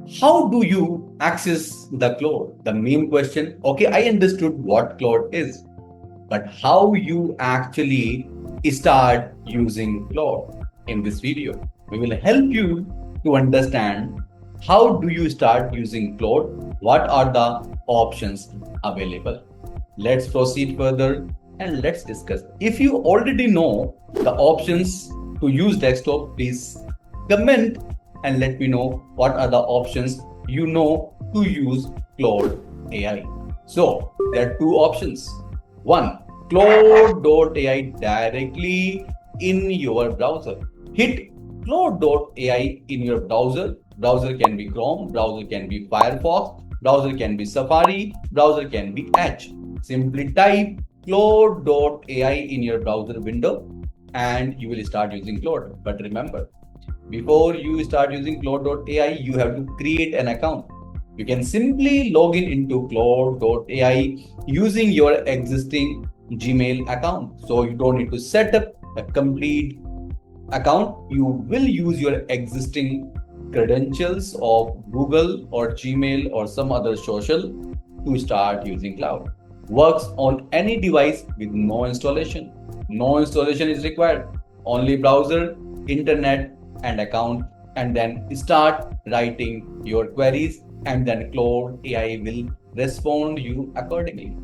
How do you access the Claude? The main question. Okay, I understood what Claude is, but how you actually start using Claude in this video? We will help you to understand how do you start using Claude, what are the options available. Let's proceed further and let's discuss. If you already know the options to use desktop, please comment and let me know what are the options you know to use Claude AI. So there are two options. One, Claude.ai directly in your browser. Hit Claude.ai in your browser. Browser can be Chrome, browser can be Firefox, browser can be Safari, browser can be Edge. Simply type Claude.ai in your browser window and you will start using Claude. But remember, before you start using Claude.ai, you have to create an account. You can simply log in into Claude.ai using your existing Gmail account. So you don't need to set up a complete account. You will use your existing credentials of Google or Gmail or some other social to start using cloud. Works on any device with no installation. No installation is required. Only browser, internet, and account, and then start writing your queries, and then Claude AI will respond you accordingly.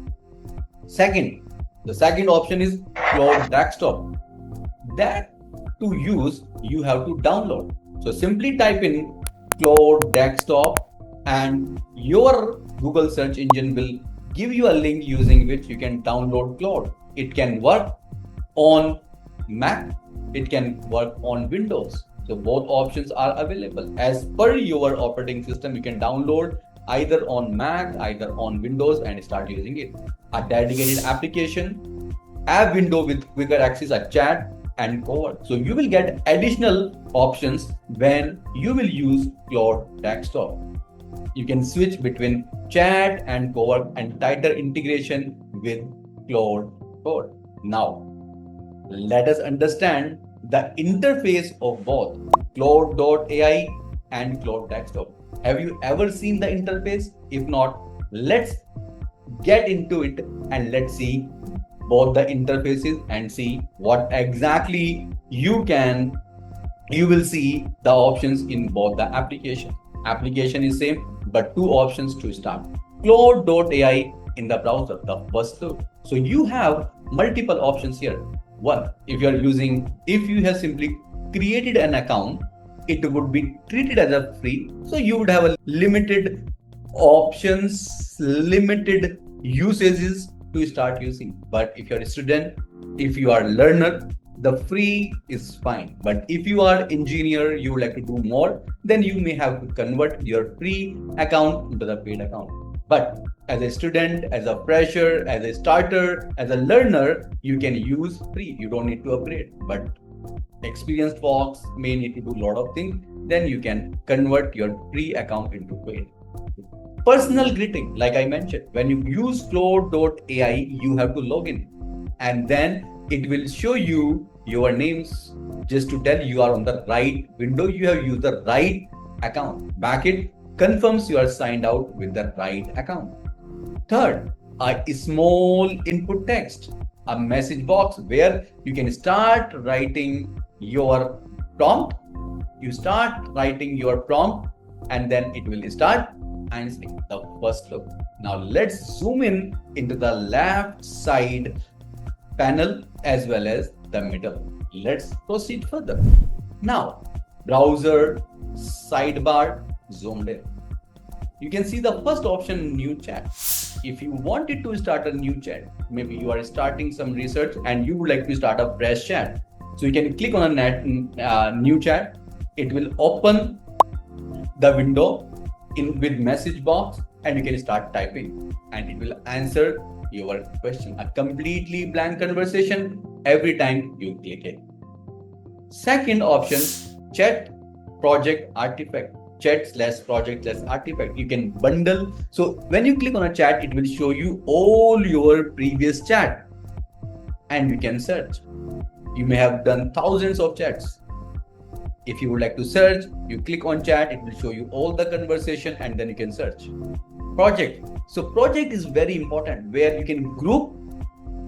Second, the second option is Claude Desktop. That to use, you have to download. So simply type in Claude Desktop and your Google search engine will give you a link using which you can download Claude. It can work on Mac, it can work on Windows. So both options are available. As per your operating system, you can download either on Mac, either on Windows and start using it. A dedicated application, app window with quicker access, a chat and Code. So you will get additional options when you will use Claude Desktop. You can switch between chat and Code and tighter integration with Claude Code. Now, let us understand the interface of both Claude.ai and Claude Desktop. Have you ever seen the interface? If not, let's get into it and let's see both the interfaces and see what exactly you will see the options in both the application. Application is same, but two options to start. Claude.ai in the browser, the first look. So you have multiple options here. One, if you have simply created an account, it would be treated as a free. So you would have a limited options, limited usages to start using. But if you're a student, if you are a learner, the free is fine. But if you are engineer, you would like to do more, then you may have to convert your free account into the paid account. But as a student, as a fresher, as a starter, as a learner, you can use free. You don't need to upgrade. But experienced folks may need to do a lot of things. Then you can convert your free account into paid. Personal greeting, like I mentioned, when you use Claude.ai, you have to log in and then it will show you your names just to tell you are on the right window. You have used the right account. Back it confirms you are signed out with the right account. Third, a small input text, a message box where you can start writing your prompt. You start writing your prompt and then it will start answering the first look. Now let's zoom in into the left side panel as well as the middle. Let's proceed further. Now, browser sidebar zoomed in. You can see the first option, new chat. If you wanted to start a new chat, maybe you are starting some research and you would like to start a fresh chat. So you can click on a new chat. It will open the window with message box and you can start typing and it will answer your question. A completely blank conversation every time you click it. Second option, chat project artifact. Chat/project/artifact. You can bundle. So when you click on a chat, it will show you all your previous chat and you can search. You may have done thousands of chats. If you would like to search, you click on chat, it will show you all the conversation and then you can search. Project. So project is very important where you can group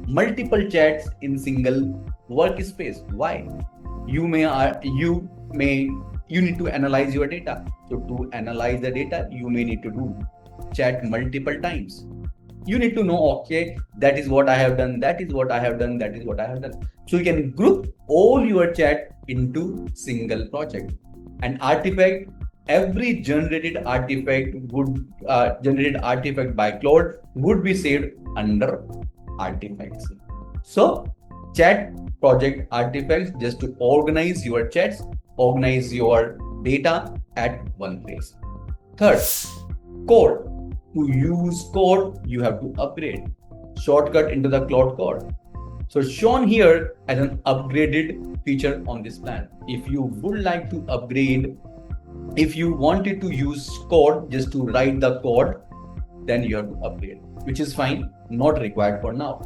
multiple chats in single workspace. Why? You need to analyze your data. So to analyze the data, you may need to do chat multiple times. You need to know, okay, that is what I have done, that is what I have done, that is what I have done. So you can group all your chat into single project. An artifact, every generated artifact by Claude would be saved under artifacts. So chat project artifacts just to organize your chats, organize your data at one place. Third, code. To use code, you have to upgrade. Shortcut into the Claude code. So shown here as an upgraded feature on this plan. If you would like to upgrade, if you wanted to use code just to write the code, then you have to upgrade, which is fine, not required for now.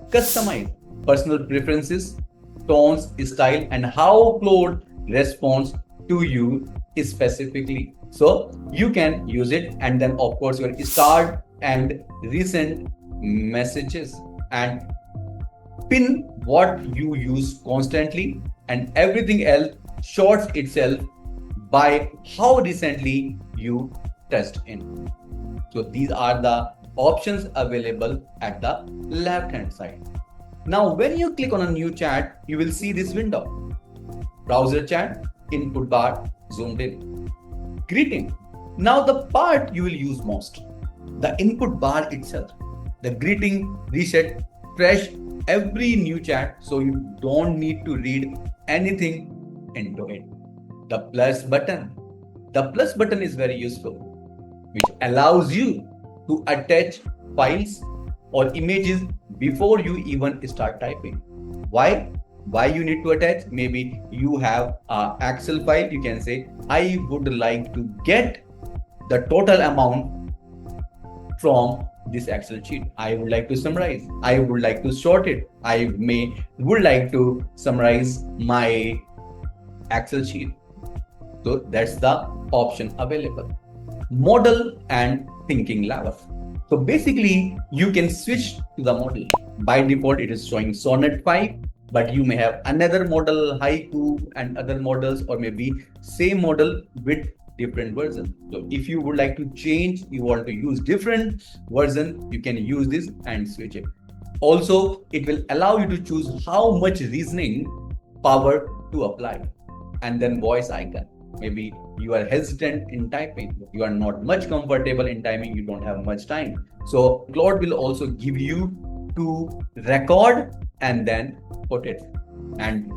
Customize personal preferences, tones, style, and how Claude responds to you specifically. So you can use it, and then of course your start and recent messages, and pin what you use constantly, and everything else sorts itself by how recently you test in. So these are the options available at the left hand side. Now when you click on a new chat, you will see this window. Browser chat, input bar, zoomed in. Greeting. Now the part you will use most. The input bar itself. The greeting, reset, fresh every new chat, so you don't need to read anything into it. The plus button. The plus button is very useful, which allows you to attach files or images before you even start typing. Why? Why you need to attach? Maybe you have an Excel file. You can say, I would like to get the total amount from this Excel sheet. I would like to summarize. I would like to sort it. Would like to summarize my Excel sheet. So that's the option available. Model and thinking level. So basically, you can switch to the model. By default, it is showing Sonnet 5, but you may have another model, Haiku, and other models, or maybe same model with different version. So if you would like to change, you want to use different version, you can use this and switch it. Also, it will allow you to choose how much reasoning power to apply, and then voice icon. Maybe you are hesitant in typing, you are not much comfortable in typing, you don't have much time. So Claude will also give you to record and then put it. And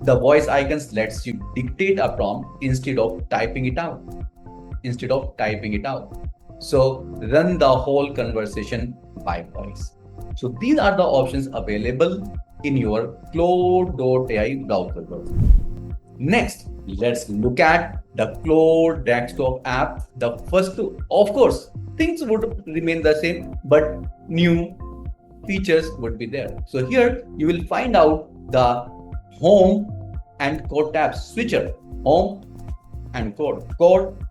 the voice icons lets you dictate a prompt instead of typing it out. So run the whole conversation by voice. So these are the options available in your Claude.ai browser. Next, let's look at the Claude desktop app. The first two, of course, things would remain the same, but new features would be there. So here you will find out the home and code tabs, switcher, home and code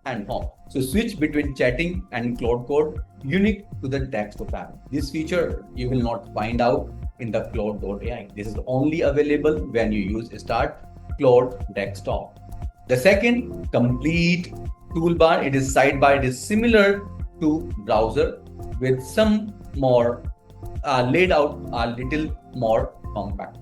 and home. So switch between chatting and Claude code unique to the desktop app. This feature you will not find out in the Claude.ai. This is only available when you use Start Claude Desktop. The second, complete toolbar. It is sidebar. It is similar to browser with some more laid out a little more compact.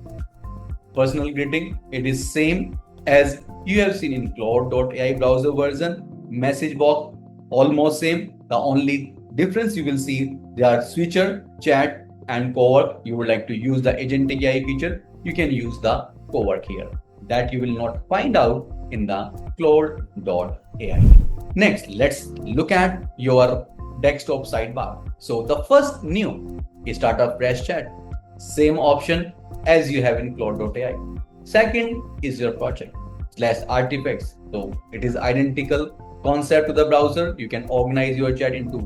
Personal greeting. It is same as you have seen in Claude.ai browser version. Message box almost same. The only difference you will see, they are switcher, chat, and cowork. You would like to use the agentic AI feature, you can use the cowork here. That you will not find out in the Claude.ai. Next, let's look at your desktop sidebar. So the first new is start a fresh chat. Same option as you have in Claude.ai. Second is your project / artifacts. So it is identical concept to the browser. You can organize your chat into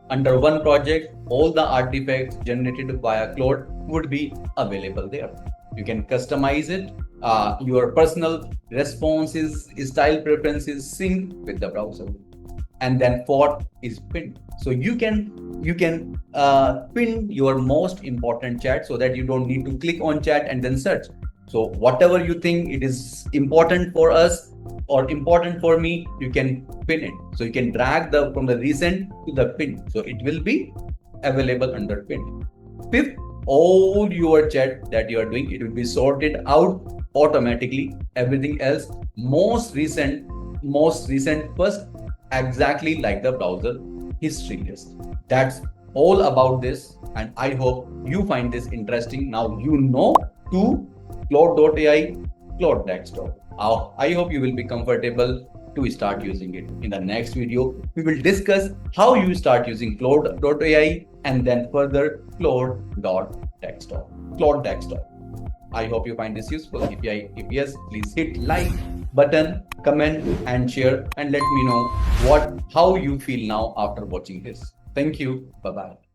under one project. All the artifacts generated via Claude would be available there. You can customize it your personal responses, style preferences sync with the browser. And then fourth is pin. So you can pin your most important chat so that you don't need to click on chat and then search. So whatever you think it is important for us or important for me, you can pin it. So you can drag the from the recent to the pin. So it will be available under pin. Fifth, all your chat that you are doing, it will be sorted out automatically. Everything else, most recent first, exactly like the browser history list. That's all about this, and I hope you find this interesting. Now you know to Claude.ai, Claude Desktop. I hope you will be comfortable to start using it. In the next video, we will discuss how you start using Claude.ai and then further Claude.desktop. Claude Desktop. I hope you find this useful. If yes, please hit like button, comment and share and let me know how you feel now after watching this. Thank you. Bye-bye.